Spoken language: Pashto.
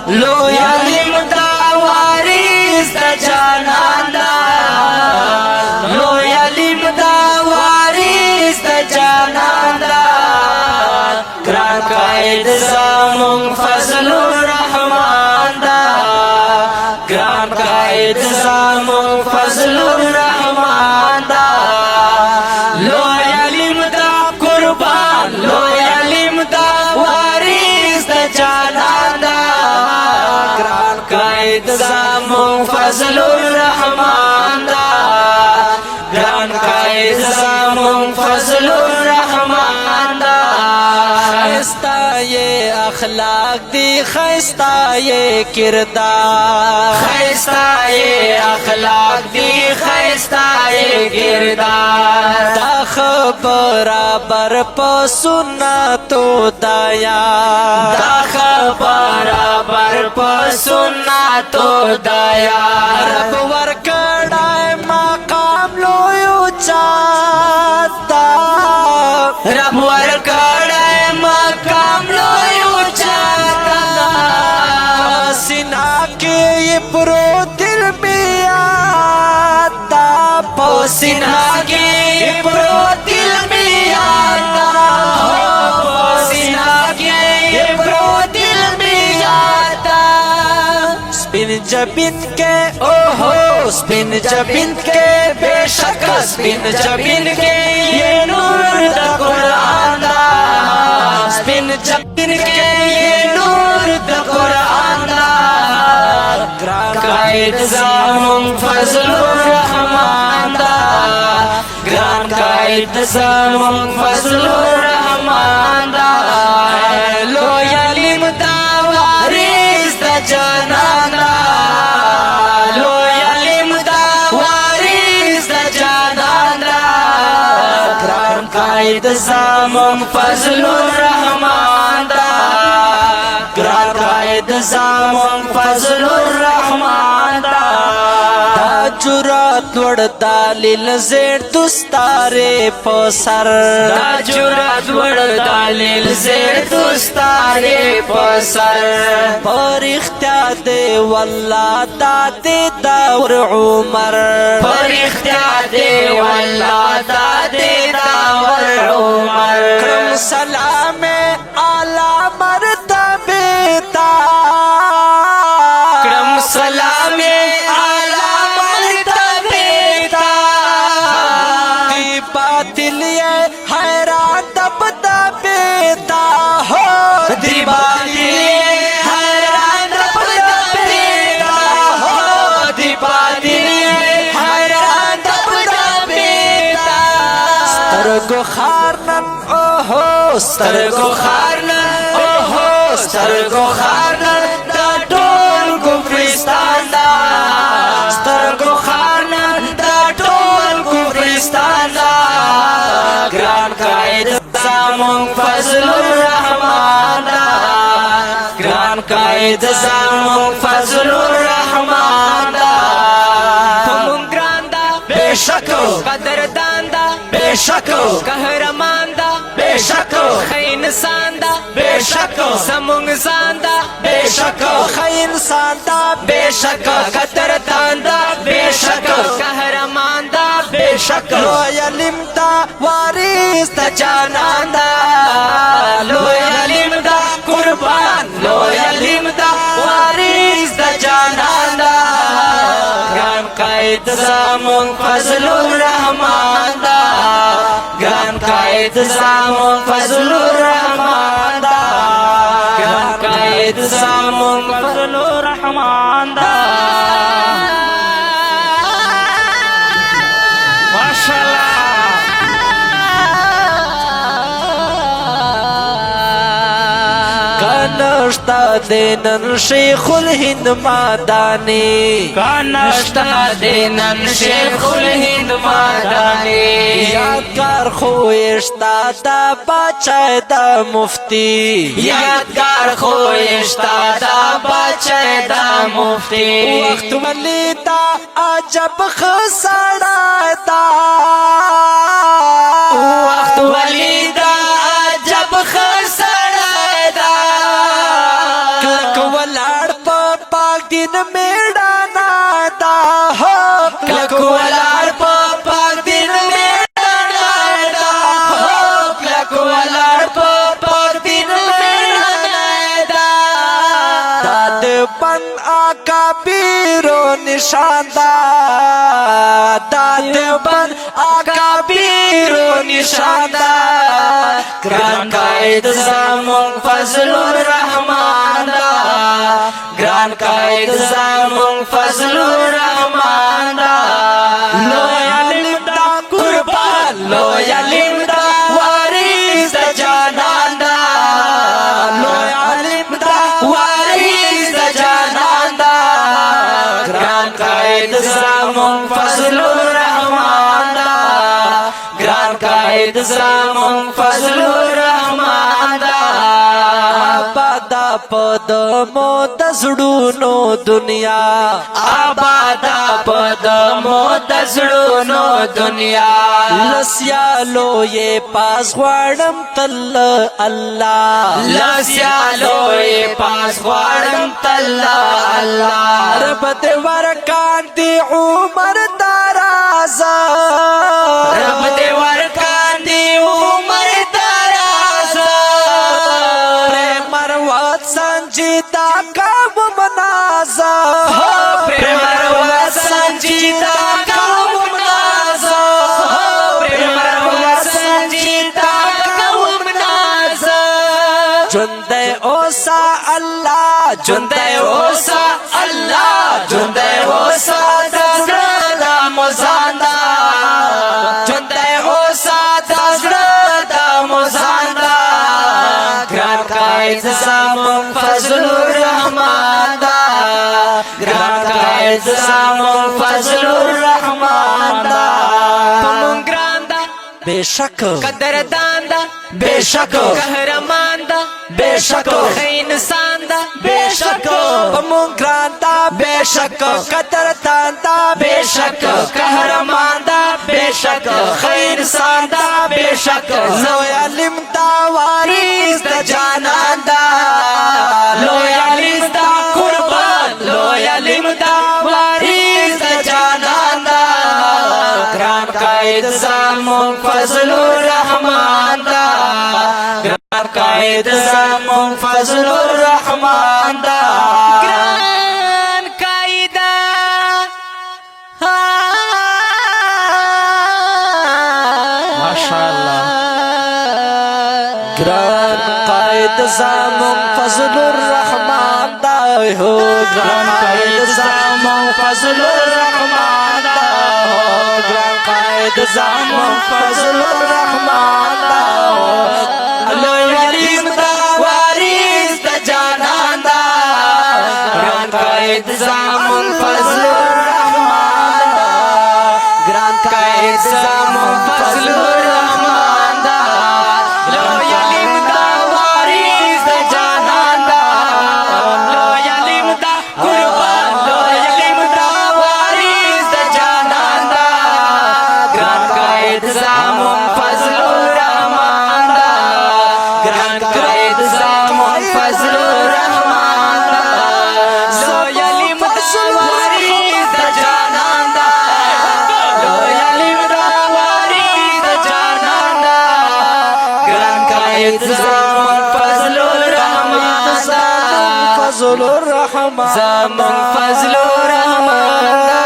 لوی علم دا وارث د جانان دا لوی علم دا وارث د جانان دا ګران قائد زمون فضل الرحمن دا ګران قائد زمون فضل الرحمن دا لوی علم دا قربان لوی علم دا وارث د جانان دا ګران قائد زمون فضل الرحمن دا ګران قائد زمون فضل الرحمن دا خیستا یہ اخلاق دی خیستا یہ کردار خیستا یہ اخلاق دی خیستا یہ کردار دا برابر پا سنتو دایا دا برابر پا سنتو دایا رب ورکڑای مقام لویو چاہتا رب ورکڑای مقام لویو چاہتا سنا کے یہ پرو دل میں آتا پوسنا کے یہ پرو دل میں آتا پوسنا کے یہ پرو دل میں آتا سپن جبین کے اوہو سپن جبین کے بے شک سپن جبین کے یہ نور دا قرآن دا سپن جبین کے یہ نور دا قرآن دا ګران قائد زمون فضل الرحمن دا ګران قائد زمون فضل الرحمن دا لوی علم دا وارث د جانان دا لوی علم دا وارث د جانان دا ګران قائد زمون فضل الرحمن دا ګران قائد زمون فضل الرحمن دا جرات وڑ دلیل زیر دستارے پسر دا جرات وڑ دلیل زیر دستارے پسر پر اختیار دے واللہ دا دے دور عمر پر اختیار دے واللہ دا دے دور عمر کرم سلام اعلی مرتبے تا کرم سلام اعلی مرتبے تا دی باطل یہ حیران دب دبے تا ہو دی باطل یہ حیران دب دبے تا ہو دی باطل یہ حیران دب دبے تا سترگو خارنن اوہو سترگو خارنن اوہو سترگو خارنن دا ټول کفرستان دا سترگو خارنن دا ټول کفرستان دا ګران قائد زمون فضل الرحمن دا ګران قائد زمون فضل الرحمن دا پمون ګران دا بے شکو قدردان دا بے شکو قهرمان دا بے شکو خی انسان دا بے شکو زمونږ ځان دا بے شکو خی انسان دا بے شکو قدردان دا بے شکو قهرمان دا بے شکو لوی علم دا وارث د جانان دا لوی علم دا قربان لوی علم دا وارث د جانان دا ګران قائد زمون فضل الرحمن دا ګران قائد زمون فضل الرحمن دا ګران قائد زمون فضل الرحمن دا ماشاءالله نشتا دینن شیخ الہند مادانی نشتا دینن شیخ الہند مادانی یادگار خویشتا دا بچہ دا مفتی یادگار خویشتا دا بچہ دا مفتی وقت ولی دا عجب خسارا دا وقت ولی دا عجب خسارا دا کلک ولار دین میړانا دا هو کلک ولار په پاک دین میړانا دا هو کلک ولار په پاک دین میړانا دا داد بند آقا بیرو نشان دا داد بند آقا بیرو نشان دا گران قائد زمون فضل الرحمن دا گران قائد زمون فضل الرحمن دا لوی علم دا قربان لوی علم دا وارث دا جانان دا لوی علم دا وارث دا جانان دا گران قائد زمون فضل الرحمن دا گران قائد زمون فضل الرحمن دا آبادا پد مود زړونو دنیا آبادا پد مود زړونو دنیا لسیالو یې پاس غواړم تل الله لسیالو یې پاس غواړم تل الله رب دې ورکان دي عمر درازه رب دې ورکان دي عمر درازه مروت سنجیدا کام منازه مروت سنجیدا کام منازه مروت سنجیدا کام منازه جندے اوسا اللہ جندے اوسا اللہ جندے اوسا دزردا مزاندا جندے اوسا دزردا مزاندا گران قائد زمون فضل الرحمن دا گران قائد زمون فضل الرحمن دا تمون گران دا بے شک قدردان دا بے شک قهرمان دا بے شک انسان دا بے شک تمون گران دا بے شک قدردان دا بے شک قهرمان دا بے شک انسان دا بے شک لوی علم دا وارث دا جانان دا لوی علم دا قربان لوی علم دا وارث دا جانان دا گران قائد زمون فضل الرحمن دا گران قائد زمون فضل الرحمن دا گران قائد ماشاءاللہ گران قائد زمون فضل الرحمن دا ہو گران قائد زمون فضل الرحمن دا ہو گران قائد زمون فضل الرحمن دا ہو لوی علم دا وارث دا جانان دا گران قائد زمون فضل الرحمن دا گران قائد زمون فضل الرحمن دا لوی علم دا وارث دا جانان دا لوی علم دا قربان لوی علم دا وارث دا جانان دا گران قائد زمون فضل الرحمن دا گران قائد زمون فضل الرحمن دا لوی علم دا وارث دا جانان دا لوی علم دا وارث دا جانان دا گران قائد زمون فضل الرحمن دا فضل الرحمن زمون فضل الرحمن دا